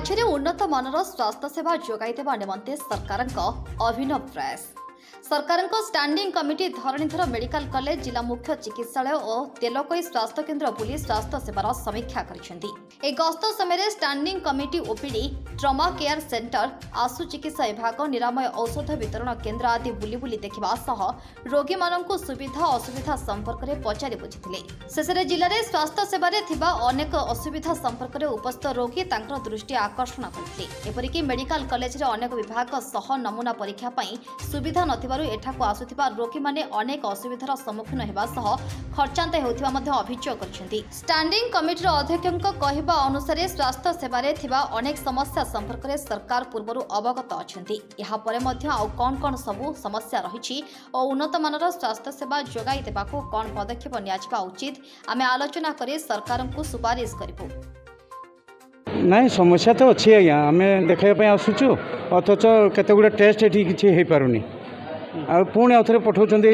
राज्य में उन्नत मानर स्वास्थ्य सेवा जोगाइदेवा निमंते सरकारक अभिनव प्रयास। सरकार standing committee Dharanidhar medical college जिला मुख्य चिकित्सालय और तेलकोई स्वास्थ्य केन्द्र बुली स्वास्थ्य सेवार समीक्षा कर गस्त समय standing committee OPD trauma care centre आशु चिकित्सा विभाग निरामय औषध वितरण केन्द्र आदि बुली बुली देखा रोगी मानक सुविधा असुविधा संपर्क में पचारि बुझी शेष जिले में स्वास्थ्य सेवार अनेक असुविधा संपर्क में उपस्थित रोगी दृष्टि आकर्षण करते। एपरिक मेडिकल कॉलेज अनेक विभाग सह नमूना परीक्षा सुविधा नथिबारु एठाकु आसुथिबा रोगी माने अनेक असुविधार सम्मुखीन हेबा सह खर्चांत हेउथिबा मध्ये अभियोग करछन्ती। स्टैंडिंग कमिटीर अध्यक्षक कहबा अनुसार स्वास्थ्य सेवारे थिबा अनेक समस्या संपर्क में सरकार पूर्वरु अवगत अछन्ती। एहा परे मध्ये आउ कोन सबु समस्या रहिछि और उन्नत मानर स्वास्थ्य सेवा जोगाई देबाकू कोन पदक्षेप नियाजिबा उचित आमे आलोचना करी सरकारकू सुपारिश करिबो। नहीं समस्या तो अच्छी आज्ञा आम देखापी आसुचु अथच केते गुड़े टेस्ट ये किसी हो पारुनी पुणी आउ थे पठाउछन्ती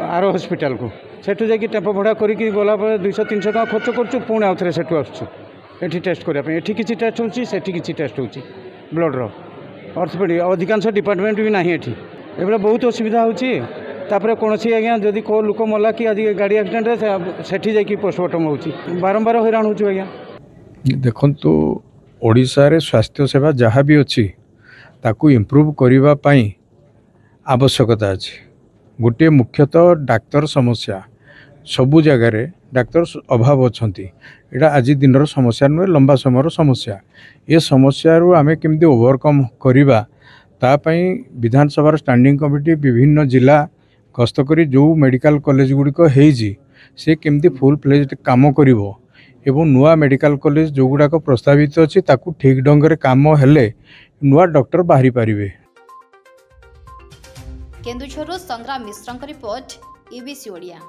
आर हॉस्पिटल को सेठू जाकि टेम्पो भड़ा करिकी गला 200-300 टका खर्च करछु पुणी आउ थे सेठू आसुछु एठी टेस्ट करने एठी किसी टेस्ट होची सेठी किसी टेस्ट होची ब्लड रो ऑर्थोपेडिक अधिकांश डिपार्टमेंट भी नाही एठी एबले बहुत असुविधा होची। तापर कौन आज्ञा जदि को लोक मला कि आज गाड़ी एक्सीडेंट सेठी जाकि पोस्टमार्टम होची बारंबार हैरान होछु आज्ञा। देखंतु ओडिशा रे स्वास्थ्य सेवा जहाँ भी अच्छी ताकू इम्प्रूव करिबा पाई आवश्यकता अच्छी। गोटे मुख्यतः डाक्तर समस्या सबु जगार डाक्तर अभाव अच्छी एटा आज दिन समस्या नुहे लंबा समय समस्या ये समस्या आमे केमती ओवरकम करिबा तापाई विधानसभा स्टैंडिंग कमिटी विभिन्न जिला गस्त करी जो मेडिकल कॉलेज गुड़िक होईजी से केमती फुल फ्लेज्ड काम करिवो एवं नुआ मेडिकल कॉलेज जो गुड़ाक प्रस्तावित अच्छी ताकू ठीक ढंग से काम हेले नुआ डॉक्टर बाहरी पारिबे। केन्दुझरु संग्राम मिश्रଙ୍କ रिपोर्ट ईबीसी ओडिया।